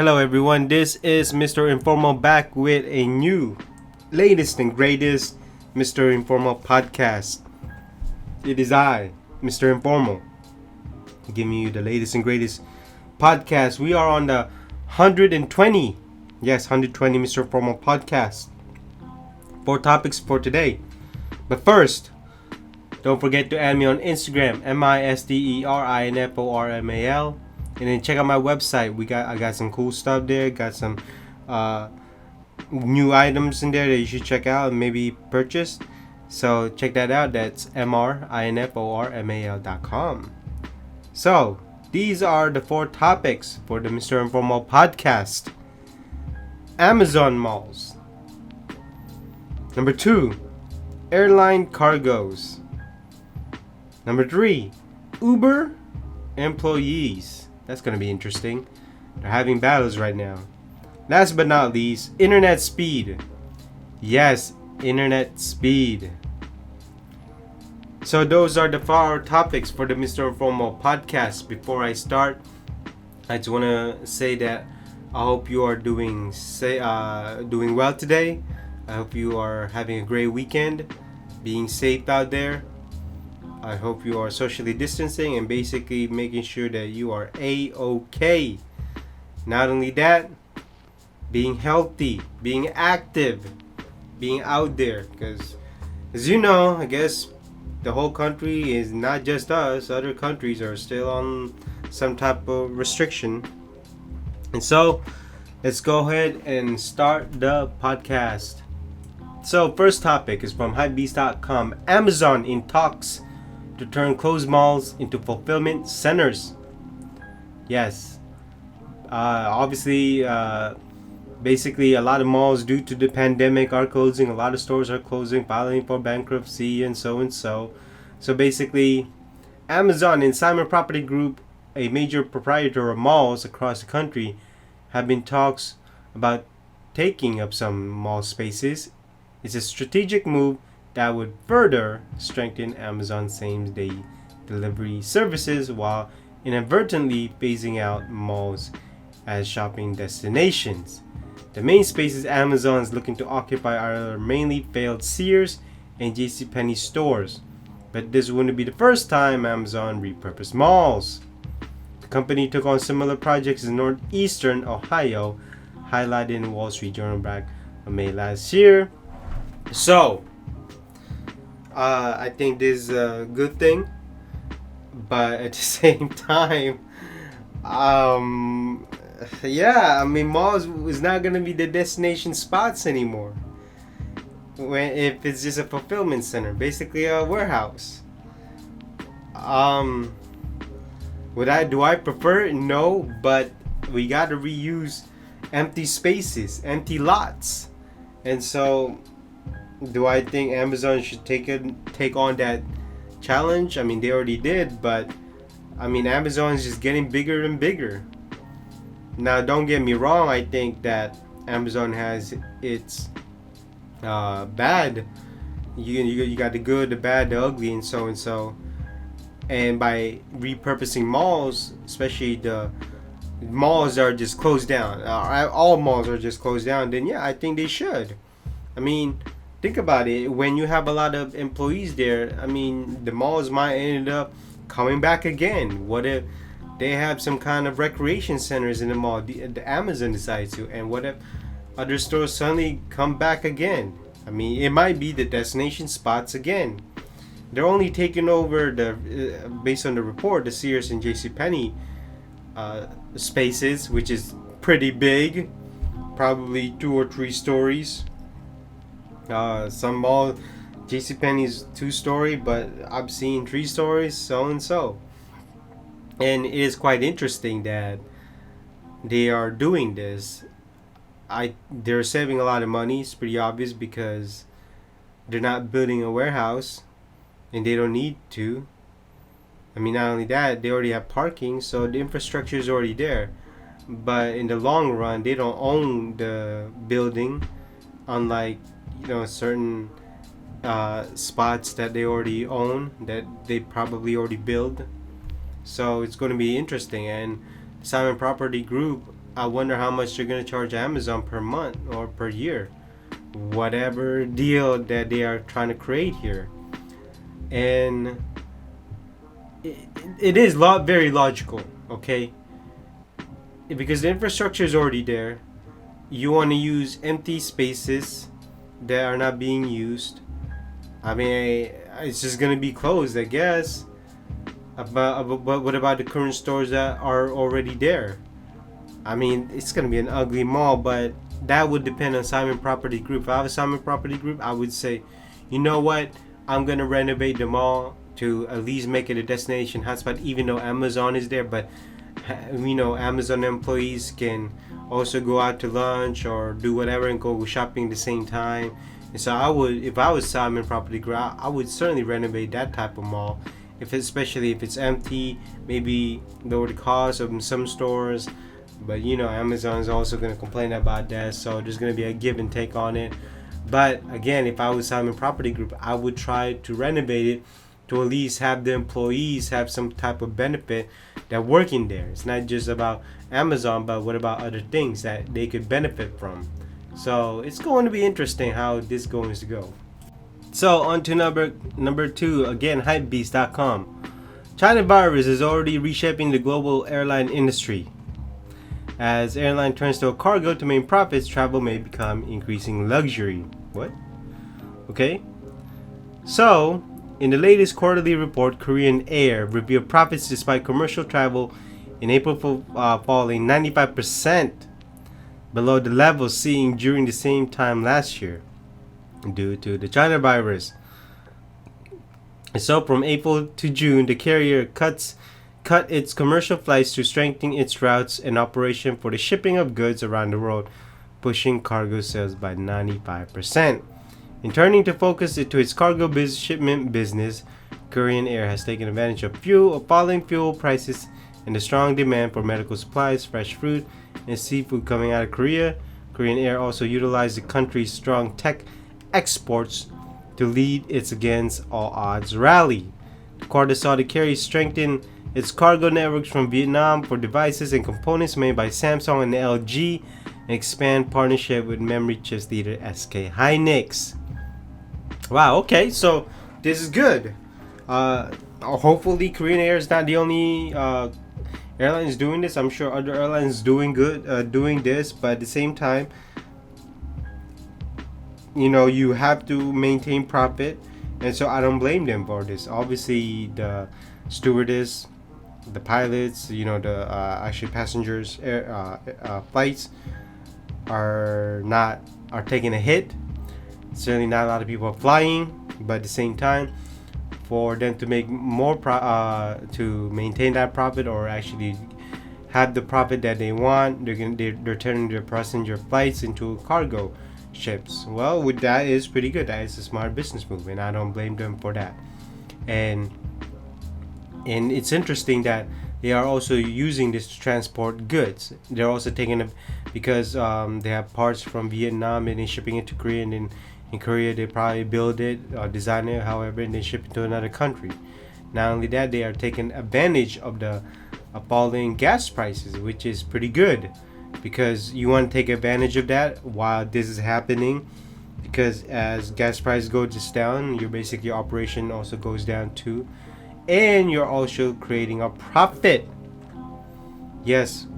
Hello everyone, this is Mr. Informal back with a new, latest and greatest Mr. Informal podcast. It is I, Mr. Informal, giving you the latest and greatest podcast. We are on the 120, yes, 120 Mr. Informal podcast. 4 topics for today. But first, don't forget to add me on Instagram, MISTERINFORMAL. And then check out my website. I got some cool stuff there. Got some new items in there that you should check out and maybe purchase. So check that out. That's MRINFORMAL.com. So these are the 4 topics for the Mr. Informal podcast. Amazon malls. Number 2, airline cargoes. Number 3, Uber employees. That's going to be interesting. They're having battles right now. Last but not least, internet speed. Yes, internet speed. So those are the 4 topics for the Mr. Informal podcast. Before I start, I just want to say that I hope you are doing well today. I hope you are having a great weekend, being safe out there. I hope you are socially distancing and basically making sure that you are A-OK. Not only that, being healthy, being active, being out there. Because, as you know, I guess the whole country is not just us. Other countries are still on some type of restriction. And so, let's go ahead and start the podcast. So, first topic is from hypebeast.com. Amazon in talks to turn closed malls into fulfillment centers. Yes. Obviously, basically a lot of malls due to the pandemic are closing. A lot of stores are closing, filing for bankruptcy and so and so. So basically, Amazon and Simon Property Group, a major proprietor of malls across the country, have been talks about taking up some mall spaces. It's a strategic move that would further strengthen Amazon's same-day delivery services while inadvertently phasing out malls as shopping destinations. The main spaces Amazon is looking to occupy are mainly failed Sears and JCPenney stores, but this wouldn't be the first time Amazon repurposed malls. The company took on similar projects in northeastern Ohio, highlighted in Wall Street Journal back in May last year. So, I think this is a good thing, but at the same time, malls is not gonna be the destination spots anymore. If it's just a fulfillment center, basically a warehouse. Do I prefer it? No, but we gotta reuse empty spaces, empty lots, and so. Do I think Amazon should take on that challenge? I mean, they already did, but I mean, Amazon is just getting bigger and bigger. Now, don't get me wrong. I think that Amazon has its bad. You got the good, the bad, the ugly, and so and so. And by repurposing malls, especially the malls are just closed down. All malls are just closed down. Then yeah, I think they should. I mean. Think about it. When you have a lot of employees there, I mean, the malls might end up coming back again. What if they have some kind of recreation centers in the mall? The Amazon decides to, and what if other stores suddenly come back again? I mean, it might be the destination spots again. They're only taking over based on the report, the Sears and JCPenney spaces, which is pretty big, probably 2 or 3 stories. Some mall, JCPenney's 2-story, but I've seen 3 stories, so and so. And it is quite interesting that they are doing this. They're saving a lot of money. It's pretty obvious because they're not building a warehouse, and they don't need to. I mean, not only that, they already have parking, so the infrastructure is already there. But in the long run, they don't own the building, unlike certain spots that they already own, that they probably already build. So it's going to be interesting. And Simon Property Group I wonder how much they're gonna charge Amazon per month or per year, whatever deal that they are trying to create here. And it is very logical, okay? Because the infrastructure is already there. You want to use empty spaces that are not being used. I mean, it's just gonna be closed, I guess. But what about the current stores that are already there? I mean, it's gonna be an ugly mall, but that would depend on Simon Property Group. If I have a Simon Property Group, I would say, you know what? I'm gonna renovate the mall to at least make it a destination hotspot, even though Amazon is there. But Amazon employees can also go out to lunch or do whatever and go shopping at the same time. And so I would, if I was Simon Property Group, I would certainly renovate that type of mall. Especially if it's empty, maybe lower the cost of some stores. But Amazon is also going to complain about that, so there's going to be a give and take on it. But again, if I was Simon Property Group, I would try to renovate it to at least have the employees have some type of benefit that working there. It's not just about Amazon, but what about other things that they could benefit from? So it's going to be interesting how this going to go. So on to number 2, again, hypebeast.com. China virus is already reshaping the global airline industry. As airline turns to a cargo to main profits, travel may become increasing luxury. What? Okay. So, in the latest quarterly report, Korean Air revealed profits despite commercial travel in April falling 95% below the levels seen during the same time last year due to the China virus. And so, from April to June, the carrier cut its commercial flights to strengthen its routes and operation for the shipping of goods around the world, pushing cargo sales by 95%. In turning to focus to its cargo shipment business, Korean Air has taken advantage of falling fuel prices and the strong demand for medical supplies, fresh fruit, and seafood coming out of Korea. Korean Air also utilized the country's strong tech exports to lead its against all odds rally. The quarter saw the carrier strengthen its cargo networks from Vietnam for devices and components made by Samsung and LG, and expand partnership with memory chips leader SK Hynix. Wow, okay, so this is good. Hopefully Korean Air is not the only airlines doing this. I'm sure other airlines doing this, but at the same time, you have to maintain profit, and so I don't blame them for this. Obviously, the stewardess, the pilots, the actually passengers flights are taking a hit. Certainly not a lot of people are flying, but at the same time, for them to make more to maintain that profit or actually have the profit that they want, they're turning their passenger flights into cargo ships. Well, with that is pretty good. That is a smart business move, and I don't blame them for that. And it's interesting that they are also using this to transport goods. They're also taking it because they have parts from Vietnam and they're shipping it to Korea, and then in Korea they probably build it or design it, however, and they ship it to another country. Not only that, they are taking advantage of the falling gas prices, which is pretty good, because you want to take advantage of that while this is happening, because as gas prices goes down, your operation also goes down too, and you're also creating a profit. Yes,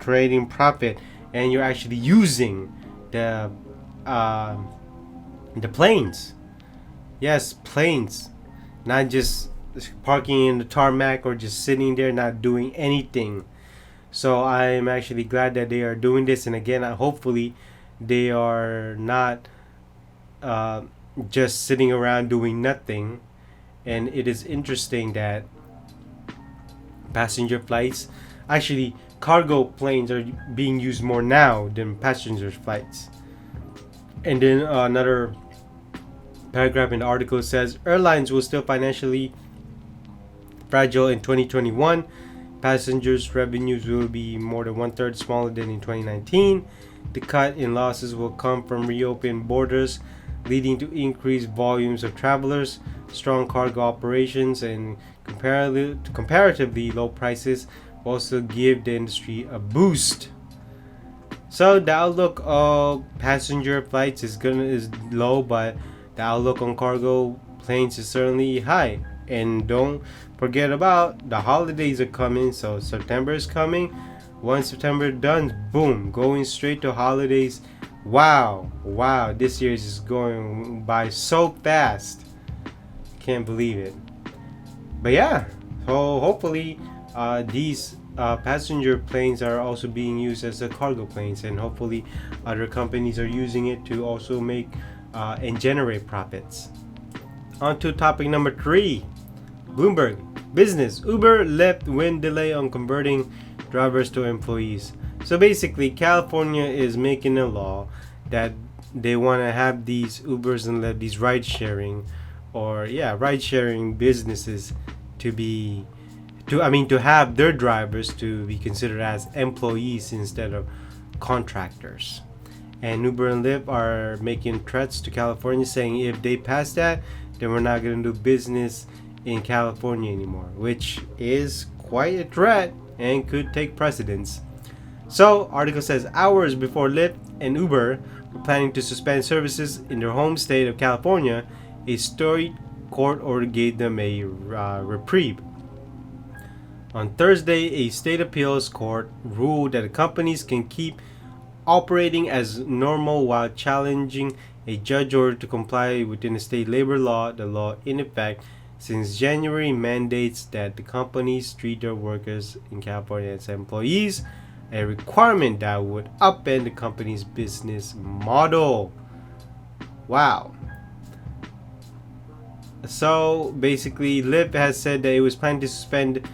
creating profit, and you're actually using the planes. Yes, planes, not just parking in the tarmac or just sitting there not doing anything. So I'm actually glad that they are doing this, and again, hopefully they are not just sitting around doing nothing. And it is interesting that passenger flights, actually cargo planes, are being used more now than passenger flights. And then another paragraph in the article says airlines will still financially fragile in 2021. Passengers' revenues will be more than 1/3 smaller than in 2019. The cut in losses will come from reopened borders, leading to increased volumes of travelers, strong cargo operations, and comparatively low prices will also give the industry a boost. So the outlook of passenger flights is low, but the outlook on cargo planes is certainly high. And don't forget about the holidays are coming. So September is coming. Once September done, boom, going straight to holidays. Wow, this year is just going by so fast. Can't believe it. But yeah, so hopefully these passenger planes are also being used as the cargo planes, and hopefully other companies are using it to also make and generate profits. On to topic number 3. Bloomberg business. Uber, Lyft win delay on converting drivers to employees. So basically, California is making a law that they want to have these Ubers and Lyft, these ride sharing businesses to have their drivers to be considered as employees instead of contractors. And Uber and Lyft are making threats to California, saying if they pass that, then we're not going to do business in California anymore, which is quite a threat and could take precedence. So, article says hours before Lyft and Uber were planning to suspend services in their home state of California, a storied court order gave them a reprieve. On Thursday, a state appeals court ruled that the companies can keep operating as normal while challenging a judge order to comply with the state labor law. The law, in effect since January, mandates that the companies treat their workers in California as employees, a requirement that would upend the company's business model. Wow. So basically, Lyft has said that it was planning to suspend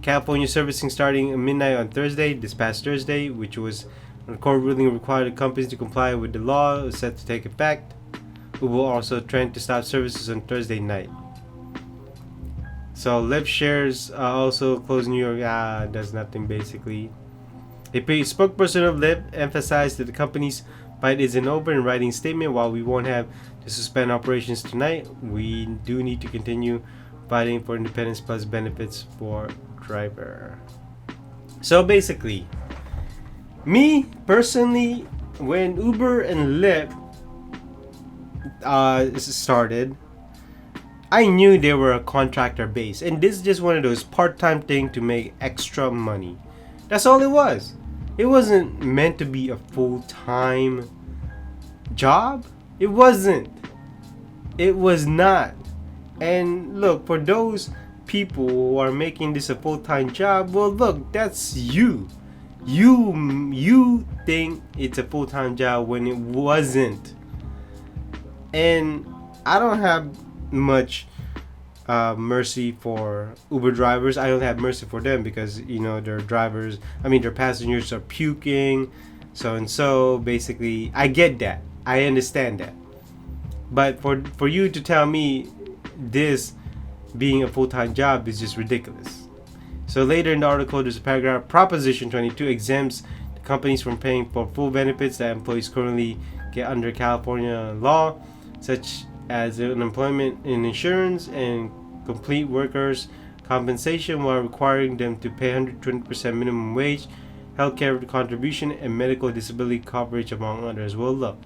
California servicing starting at midnight on Thursday, this past Thursday, which was when the court ruling required the companies to comply with the law. It was set to take effect. Uber also threatened to stop services on Thursday night. So Lyft shares also closed New York. Does nothing basically. A spokesperson of Lyft emphasized that the company's fight isn't over in writing a statement. While we won't have to suspend operations tonight, we do need to continue fighting for independence plus benefits for driver. So basically, me personally, when Uber and Lyft started, I knew they were a contractor base, and this is just one of those part-time thing to make extra money. That's all it was. It wasn't meant to be a full-time job. It wasn't. It was not. And look, for those people who are making this a full-time job, well, look, that's you. You think it's a full-time job when it wasn't. And I don't have much mercy for Uber drivers. I don't have mercy for them because their passengers are puking, so basically I get that, I understand that, but for you to tell me this being a full-time job is just ridiculous. So later in the article, there's a paragraph: Proposition 22 exempts the companies from paying for full benefits that employees currently get under California law, such as unemployment and insurance and complete workers' compensation, while requiring them to pay 120% minimum wage, healthcare contribution, and medical disability coverage, among others. Well, look,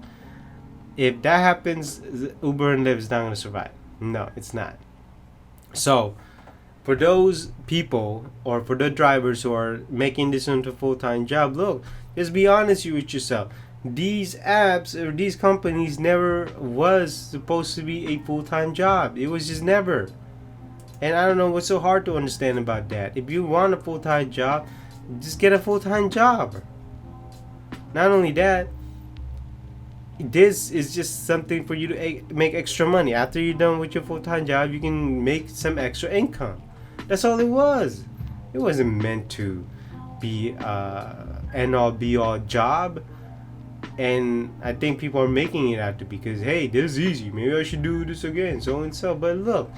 if that happens, Uber and Lyft is not going to survive. No, it's not. So, for those people or for the drivers who are making this into a full-time job, look, just be honest with yourself. These apps or these companies never was supposed to be a full-time job. It was just never. And I don't know what's so hard to understand about that. If you want a full-time job, just get a full-time job. Not only that, this is just something for you to make extra money. After you're done with your full-time job, you can make some extra income. That's all it was. It wasn't meant to be end-all be-all job. And I think people are making it out to because, hey, this is easy. Maybe I should do this again, so and so. But look,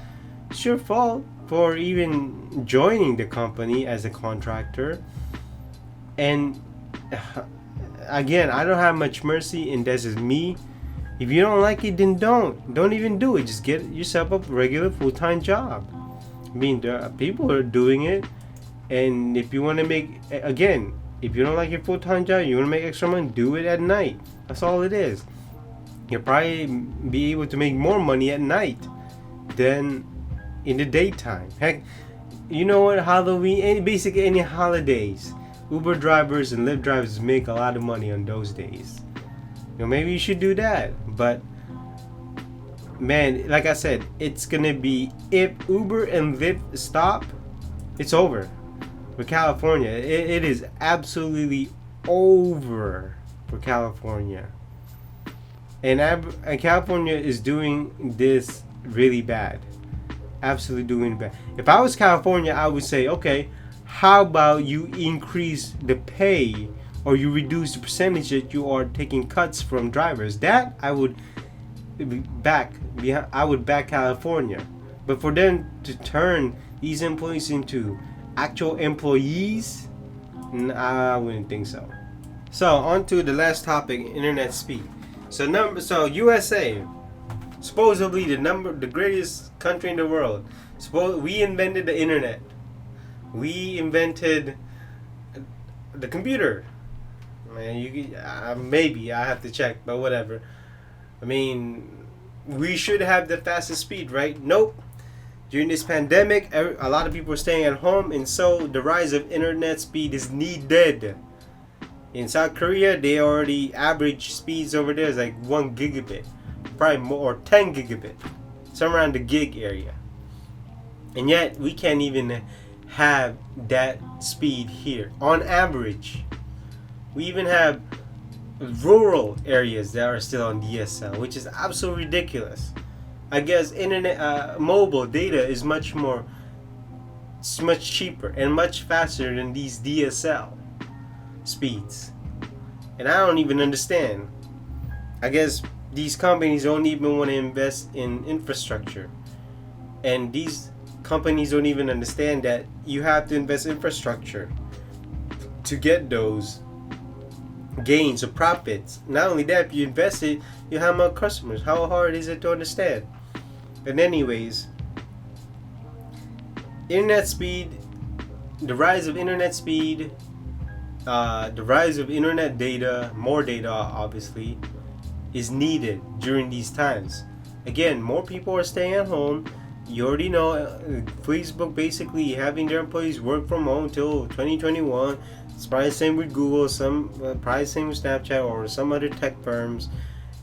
it's your fault for even joining the company as a contractor. And again, I don't have much mercy, and this is me. If you don't like it, then don't even do it. Just get yourself a regular full-time job. I mean, there are people who are doing it, and if you want to make, again, If you don't like your full-time job, you want to make extra money, do it at night. That's all it is. You'll probably be able to make more money at night than in the daytime. Heck, you know what? Halloween, basically any holidays, Uber drivers and Lyft drivers make a lot of money on those days. Maybe you should do that. But man, like I said, it's gonna be, if Uber and Lyft stop, it's over. For California, it is absolutely over for California. And California is doing this really bad. Absolutely doing bad. If I was California, I would say, okay, how about you increase the pay, or you reduce the percentage that you are taking cuts from drivers. That I would back California. But for them to turn these employees into actual employees, I wouldn't think so. So on to the last topic, internet speed. So USA, supposedly the greatest country in the world. We invented the internet. We invented the computer. Man, maybe I have to check, but whatever. I mean, we should have the fastest speed, right? Nope. During this pandemic, a lot of people are staying at home, and so the rise of internet speed is needed. In South Korea, they already average speeds over there is like 1 gigabit, probably more, or 10 gigabit, somewhere around the gig area. And yet, we can't even have that speed here on average. We even have rural areas that are still on DSL, which is absolutely ridiculous. I guess mobile data is much cheaper and much faster than these DSL speeds. And I don't even understand. I guess these companies don't even want to invest in infrastructure. And these companies don't even understand that you have to invest in infrastructure to get those gains or profits. Not only that, if you invest it, you have more customers. How hard is it to understand? But anyways, internet speed, the rise of internet speed, the rise of internet data, more data obviously, is needed during these times. Again, more people are staying at home. You already know Facebook basically having their employees work from home till 2021. It's probably the same with Google, probably the same with Snapchat or some other tech firms.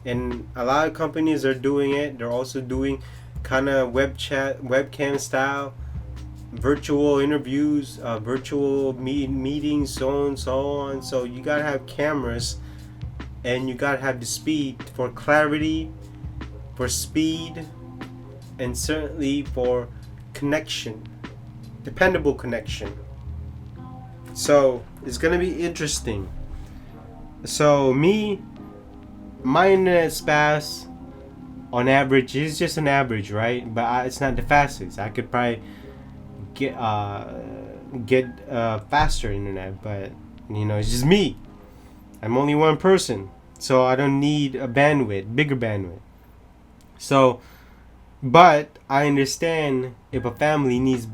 And a lot of companies are doing it. They're also doing kind of webcam style, virtual interviews, virtual meetings, so on. So you gotta have cameras, and you gotta have the speed for clarity, for speed, and certainly for connection, dependable connection. So it's gonna be interesting. So my internet fast on average is just an average, right? But it's not the fastest. I could probably get faster internet, but it's just me. I'm only one person, so I don't need a bigger bandwidth. So, but I understand if a family needs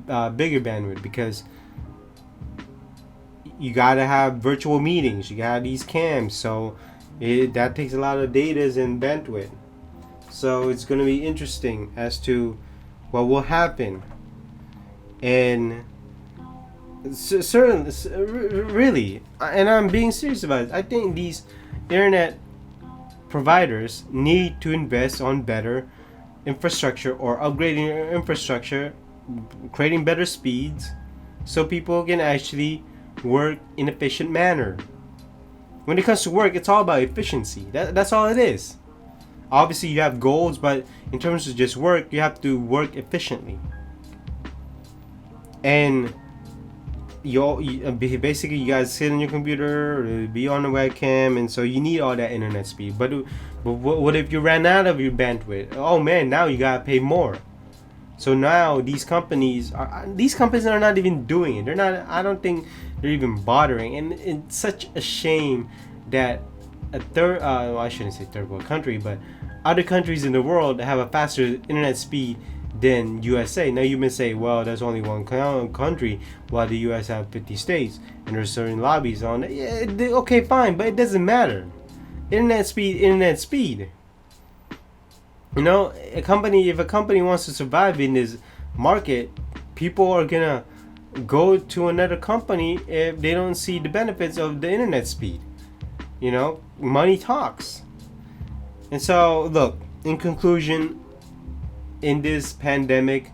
bigger bandwidth, because you gotta have virtual meetings. You gotta these cams, so that takes a lot of data and bandwidth. So it's gonna be interesting as to what will happen. And certainly, really, and I'm being serious about it, I think these internet providers need to invest on better infrastructure, or upgrading their infrastructure, creating better speeds, so people can actually work in an efficient manner. When it comes to work, it's all about efficiency. That's all it is. Obviously, you have goals, but in terms of just work, you have to work efficiently. And basically, you guys sit on your computer, or be on the webcam, and so you need all that internet speed. But what if you ran out of your bandwidth? Oh man, now you gotta pay more. So now these companies are not even doing it. They're not. I don't think they're even bothering. And it's such a shame that I shouldn't say third world country, but other countries in the world that have a faster internet speed than USA. Now you may say, well, that's only one country, while the US have 50 states, and there's certain lobbies on it. Yeah, okay, fine, but it doesn't matter. Internet speed, internet speed. You know, if a company wants to survive in this market, people are gonna go to another company if they don't see the benefits of the internet speed. You know, money talks. And so, look, in conclusion, in this pandemic,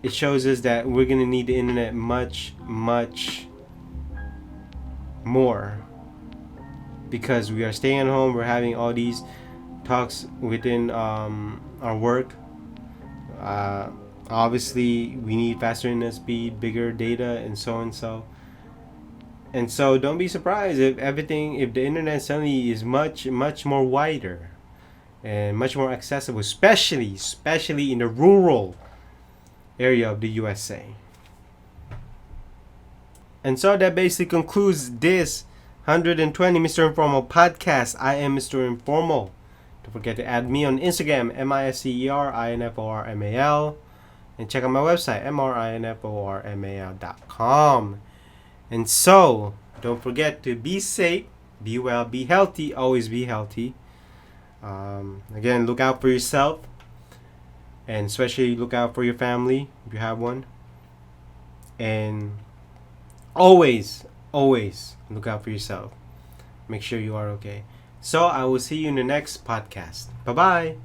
it shows us that we're gonna need the internet much, much more, because we are staying at home. We're having all these talks within our work. Obviously, we need faster internet speed, bigger data, and so and so. And so, don't be surprised if the internet suddenly is much, much more wider and much more accessible, especially in the rural area of the USA. And so that basically concludes this 120 Mr. Informal podcast. I am Mr. Informal. Don't forget to add me on Instagram, MISCERINFORMAL, and check out my website, MRINFORMAL.com. And so, don't forget to be safe, be well, be healthy, always be healthy. Again, look out for yourself, and especially look out for your family if you have one. And always look out for yourself. Make sure you are okay. So I will see you in the next podcast. Bye bye.